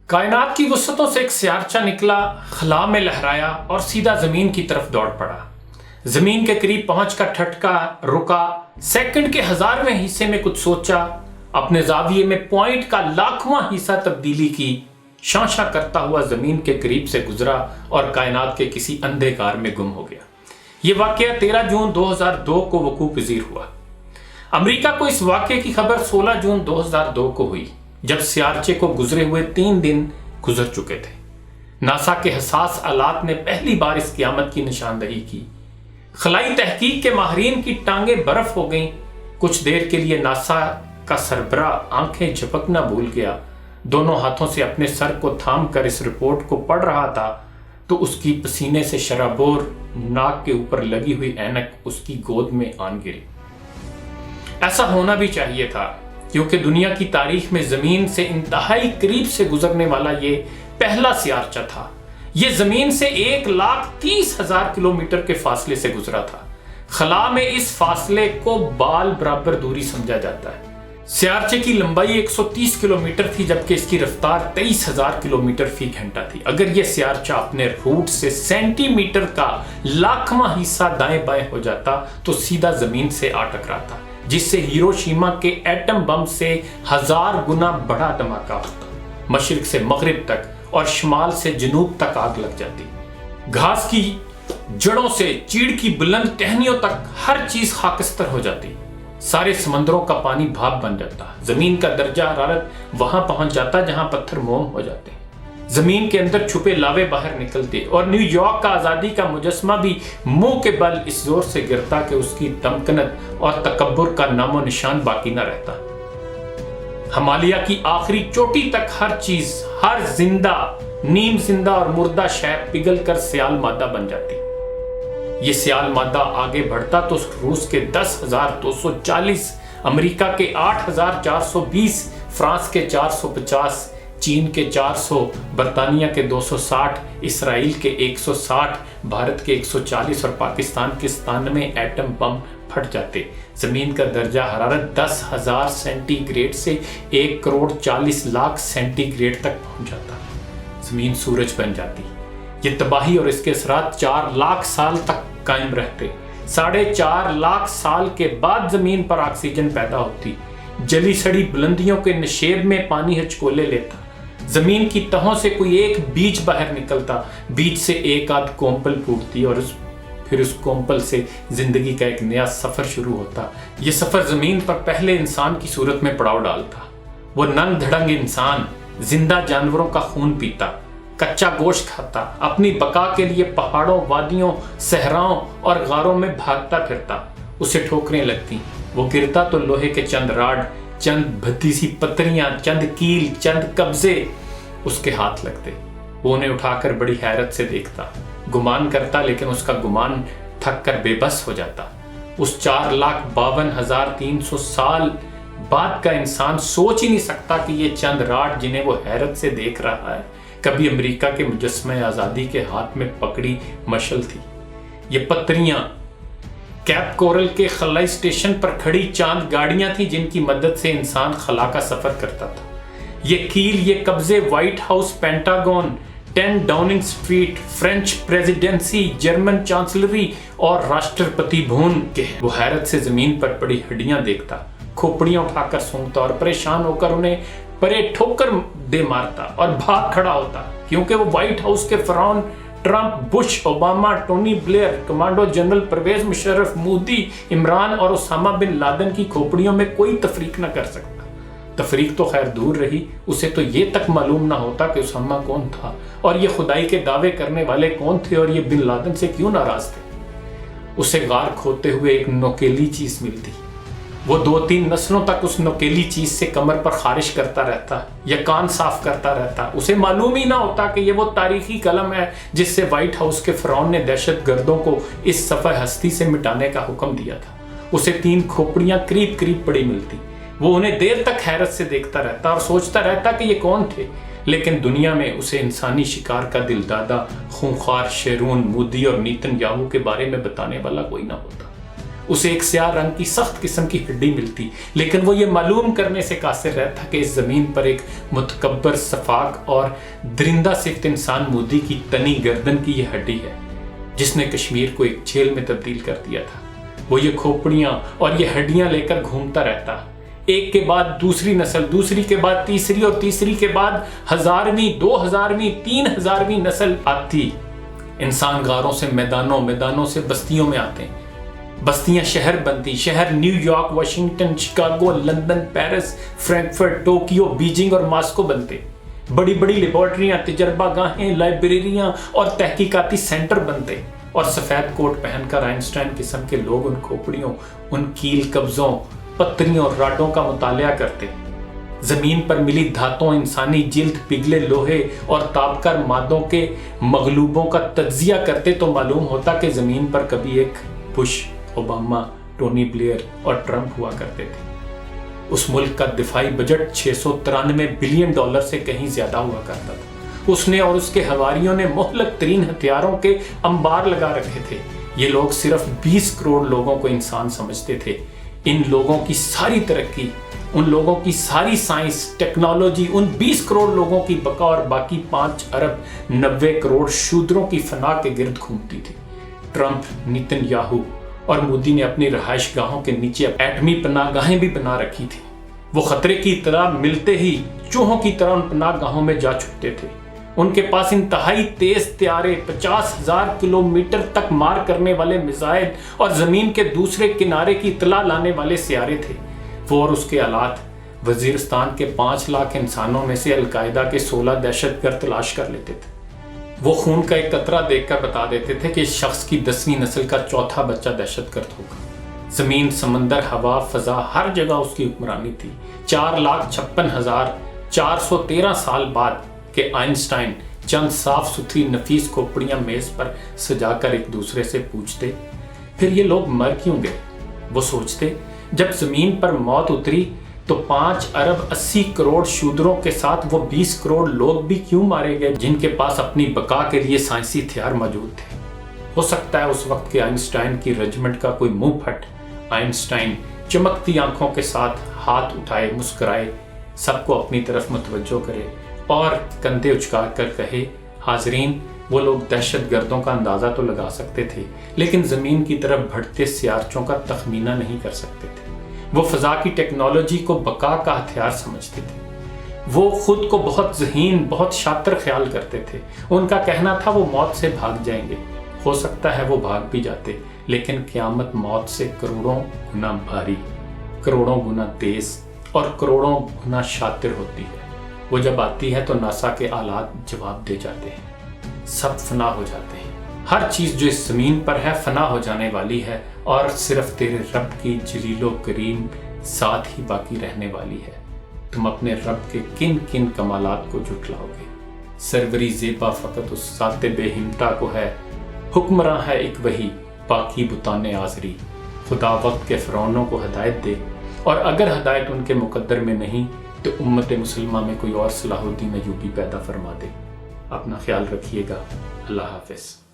کائنات کی وسعتوں سے ایک سیارچہ نکلا، خلا میں لہرایا اور سیدھا زمین کی طرف دوڑ پڑا۔ زمین کے قریب پہنچ کر ٹھٹکا، رکا، سیکنڈ کے 1000ویں حصے میں کچھ سوچا، اپنے زاویے میں پوائنٹ کا 1,00,000واں حصہ تبدیلی کی، شاں شاں کرتا ہوا زمین کے قریب سے گزرا اور کائنات کے کسی اندھے کار میں گم ہو گیا۔ یہ واقعہ 13 جون 2002 کو وقوع پذیر ہوا۔ امریکہ کو اس واقعے کی خبر 16 جون 2002 کو ہوئی، جب سیارچے کو گزرے ہوئے 3 دن گزر چکے تھے۔ ناسا کے حساس آلات نے پہلی بار اس قیامت کی نشاندہی کی۔ خلائی تحقیق کے ماہرین کی ٹانگیں برف ہو گئیں۔ کچھ دیر کے لیے ناسا کا سربراہ آنکھیں جھپکنا بھول گیا۔ دونوں ہاتھوں سے اپنے سر کو تھام کر اس رپورٹ کو پڑھ رہا تھا تو اس کی پسینے سے شرابور ناک کے اوپر لگی ہوئی اینک اس کی گود میں آن گری۔ ایسا ہونا بھی چاہیے تھا، کیونکہ دنیا کی تاریخ میں زمین سے انتہائی قریب سے گزرنے والا یہ پہلا سیارچہ تھا۔ یہ زمین سے 1,30,000 کلومیٹر کے فاصلے سے گزرا تھا۔ خلا میں اس فاصلے کو بال برابر دوری سمجھا جاتا ہے۔ سیارچے کی لمبائی 130 کلومیٹر تھی، جبکہ اس کی رفتار 23,000 کلومیٹر فی گھنٹہ تھی۔ اگر یہ سیارچہ اپنے روٹ سے سینٹی میٹر کا 1,00,000واں حصہ دائیں بائیں ہو جاتا تو سیدھا زمین سے آ ٹکراتا، جس سے ہیروشیما کے ایٹم بم سے 1000 گنا بڑا دھماکہ ہوتا۔ مشرق سے مغرب تک اور شمال سے جنوب تک آگ لگ جاتی۔ گھاس کی جڑوں سے چیڑ کی بلند ٹہنیوں تک ہر چیز خاکستر ہو جاتی۔ سارے سمندروں کا پانی بھاپ بن جاتا۔ زمین کا درجہ حرارت وہاں پہنچ جاتا جہاں پتھر موم ہو جاتے۔ زمین کے اندر چھپے لاوے باہر نکلتے اور نیو یارک کا آزادی کا مجسمہ بھی منہ کے بل اس زور سے گرتا کہ اس کی تمکنت اور تکبر کا نام و نشان باقی نہ رہتا۔ ہمالیہ کی آخری چوٹی تک ہر چیز، ہر زندہ، نیم زندہ اور مردہ شے پگھل کر سیال مادہ بن جاتی۔ یہ سیال مادہ آگے بڑھتا تو روس کے 10,240، امریکہ کے 8,420، فرانس کے 450، چین کے 400، برطانیہ کے 260، اسرائیل کے 160، بھارت کے 140 اور پاکستان کے 97 ایٹم بم پھٹ جاتے۔ زمین کا درجہ حرارت 10,000 سینٹی گریڈ سے 1,40,00,000 سینٹی گریڈ تک پہنچ جاتا۔ زمین سورج بن جاتی۔ یہ تباہی اور اس کے اثرات 4,00,000 سال تک قائم رہتے۔ 4,50,000 سال کے بعد زمین پر آکسیجن پیدا ہوتی۔ جلی سڑی بلندیوں کے نشیب میں پانی ہچکولے لیتا۔ زمین کی تہوں سے کوئی ایک بیج باہر نکلتا، بیج سے ایک آدھ کومپل پھوٹتی اور پھر اس کومپل سے زندگی کا ایک نیا سفر شروع ہوتا۔ یہ سفر زمین پر پہلے انسان کی صورت میں پڑاؤ ڈالتا۔ وہ ننگ دھڑنگ انسان زندہ جانوروں کا خون پیتا، کچا گوشت کھاتا، اپنی بقا کے لیے پہاڑوں، وادیوں، صحراؤں اور غاروں میں بھاگتا پھرتا۔ اسے ٹھوکریں لگتی، وہ گرتا تو لوہے کے چند راڈ، چند بھدی سی پتریاں، چند کیل، چند قبضے اس کے ہاتھ لگتے۔ وہ انہیں اٹھا کر بڑی حیرت سے دیکھتا، گمان کرتا، لیکن اس کا گمان تھک کر بے بس ہو جاتا۔ اس 4,52,300 سال بعد کا انسان سوچ ہی نہیں سکتا کہ یہ چند راڈ جنہیں وہ حیرت سے دیکھ رہا ہے کبھی امریکہ کے مجسمہ آزادی کے ہاتھ میں پکڑی مشل تھی۔ یہ پتریاں کیپ کورل کے خلائی اسٹیشن پر کھڑی چاند گاڑیاں تھیں جن کی مدد سے انسان خلا کا سفر کرتا تھا۔ یہ کیل، یہ قبضے White House, Pentagon, 10 Downing Street, French presidency, German chancellery اور راشٹرپتی بھون کے ہیں۔ وہ حیرت سے زمین پر پڑی ہڈیاں دیکھتا، کھوپڑیاں اٹھا کر سونگتا اور پریشان ہو کر انہیں پرے ٹھوکر دے مارتا اور بھاگ کھڑا ہوتا، کیونکہ وہ وائٹ ہاؤس کے فرعون Trump, Bush, Obama, Tony Blair, commando general Pervez Musharraf, Modi, Imran اور اسامہ بن لادن کی کھوپڑیوں میں کوئی تفریق نہ کر سکتا۔ تفریق تو خیر دور رہی، اسے تو یہ تک معلوم نہ ہوتا کہ اسامہ کون تھا اور یہ خدائی کے دعوے کرنے والے کون تھے اور یہ بن لادن سے کیوں ناراض تھے۔ اسے غار کھوتے ہوئے ایک نوکیلی چیز ملتی۔ وہ 2-3 نسلوں تک اس نوکیلی چیز سے کمر پر خارش کرتا رہتا یا کان صاف کرتا رہتا۔ اسے معلوم ہی نہ ہوتا کہ یہ وہ تاریخی قلم ہے جس سے وائٹ ہاؤس کے فرعون نے دہشت گردوں کو اس صفحہ ہستی سے مٹانے کا حکم دیا تھا۔ اسے 3 کھوپڑیاں قریب قریب پڑی ملتی۔ وہ انہیں دیر تک حیرت سے دیکھتا رہتا اور سوچتا رہتا کہ یہ کون تھے، لیکن دنیا میں اسے انسانی شکار کا دل دادا، خونخوار شیرون، مودی اور نیتن یاہو کے بارے میں بتانے والا کوئی نہ ہوتا۔ اسے ایک سیاہ رنگ کی سخت قسم کی ہڈی ملتی، لیکن وہ یہ معلوم کرنے سے قاصر رہتا کہ اس زمین پر ایک متکبر، سفاک اور درندہ صفت انسان مودی کی تنی گردن کی یہ ہڈی ہے جس نے کشمیر کو ایک جیل میں تبدیل کر دیا تھا۔ وہ یہ کھوپڑیاں اور یہ ہڈیاں لے کر گھومتا رہتا، ایک کے بعد دوسری نسل، دوسری کے بعد تیسری، اور تیسری کے بعد 1000ویں، 2000ویں، 3000ویں نسل آتی۔ انسان غاروں سے میدانوں، میدانوں سے بستیوں میں آتے ہیں، بستیاں شہر بنتی، شہر new York, Washington, Chicago, London, Paris, Frankfurt, Tokyo, Beijing اور ماسکو بنتے، بڑی بڑی لیبارٹریاں، تجربہ گاہیں، لائبریریاں اور تحقیقاتی سینٹر بنتے، اور سفید کوٹ پہن کر آئنسٹائن قسم کے لوگ ان کھوپڑیوں، ان کیل قبضوں، پتریوں اور راڈوں کا مطالعہ کرتے۔ زمین پر ملی دھاتوں، انسانی جلد، پگھلے لوہے اور تابکار مادوں کے مغلوبوں کا تجزیہ کرتے تو معلوم ہوتا کہ زمین پر کبھی ایک بش، اوباما، ٹونی بلیئر اور ٹرمپ ہوا کرتے تھے۔ اس ملک کا دفاعی بجٹ 693 بلین ڈالر سے کہیں زیادہ ہوا کرتا تھا۔ اس نے اور اس کے حواریوں نے مہلک ترین ہتھیاروں کے انبار لگا رکھے تھے۔ یہ لوگ صرف 20 کروڑ لوگوں کو انسان سمجھتے تھے۔ ان لوگوں کی ساری ترقی، ان لوگوں کی ساری سائنس، ٹیکنالوجی، ان 20 کروڑ لوگوں کی بقا اور باقی 5 ارب 90 کروڑ شودروں کی فنا کے گرد گھومتی تھی۔ ٹرمپ، نیتن یاہو اور مودی نے اپنی رہائش گاہوں کے نیچے ایٹمی پناہ گاہیں بھی بنا رکھی تھی۔ وہ خطرے کی اطلاع ملتے ہی چوہوں کی طرح ان پناہ گاہوں میں جا چھپتے تھے۔ ان کے پاس انتہائی تیز طیارے، 50,000 کلومیٹر تک مار کرنے والے میزائل اور زمین کے دوسرے کنارے کی اطلاع لانے والے سیارے تھے۔ وہ اور اس کے آلات وزیرستان کے 5 لاکھ انسانوں میں سے القاعدہ کے 16 دہشت گرد تلاش کر لیتے تھے۔ وہ خون کا ایک قطرہ دیکھ کر بتا دیتے تھے کہ اس شخص کی 10ویں نسل کا چوتھا بچہ دہشت گرد ہوگا۔ زمین، سمندر، ہوا، فضا، ہر جگہ اس کی حکمرانی تھی۔ 4,56,413 سال بعد کہ آئنسٹائن چند صاف ستھری نفیس کھوپڑیاں میز پر سجا کر ایک دوسرے سے پوچھتے، پھر یہ لوگ مر کیوں گئے؟ وہ سوچتے، جب زمین پر موت اتری تو 5 ارب 80 کروڑ شودروں کے ساتھ وہ 20 کروڑ لوگ بھی کیوں مارے گئے جن کے پاس اپنی بقا کے لیے سائنسی ہتھیار موجود تھے؟ ہو سکتا ہے اس وقت کے آئنسٹائن کی رجمنٹ کا کوئی منہ پھٹ آئنسٹائن چمکتی آنکھوں کے ساتھ ہاتھ اٹھائے، مسکرائے، سب کو اپنی طرف متوجہ کرے اور کندھے اچکا کر کہے، حاضرین، وہ لوگ دہشت گردوں کا اندازہ تو لگا سکتے تھے لیکن زمین کی طرف بڑھتے سیارچوں کا تخمینہ نہیں کر سکتے تھے۔ وہ فضا کی ٹیکنالوجی کو بقا کا ہتھیار سمجھتے تھے۔ وہ خود کو بہت ذہین، بہت شاطر خیال کرتے تھے۔ ان کا کہنا تھا وہ موت سے بھاگ جائیں گے۔ ہو سکتا ہے وہ بھاگ بھی جاتے، لیکن قیامت موت سے کروڑوں گنا بھاری، کروڑوں گنا تیز اور کروڑوں گنا شاطر ہوتی ہے۔ وہ جب آتی ہے تو ناسا کے آلات جواب دے جاتے ہیں۔ سب فنا ہو جاتے ہیں۔ ہر چیز جو اس زمین پر ہے فنا ہو جانے والی ہے اور صرف تیرے رب کی جلیل و کریم ساتھ ہی باقی رہنے والی ہے۔ تم اپنے رب کے کن کن کمالات کو جھٹلاؤ گے؟ سروری زیبا فقط اس ذات بے ہمتا کو ہے، حکمراں ہے ایک وہی، باقی بتان آزری۔ خدا وقت کے فرعونوں کو ہدایت دے، اور اگر ہدایت ان کے مقدر میں نہیں تو امت مسلمہ میں کوئی اور صلاح الدین ایوبی پیدا فرما دے۔ اپنا خیال رکھیے گا۔ اللہ حافظ۔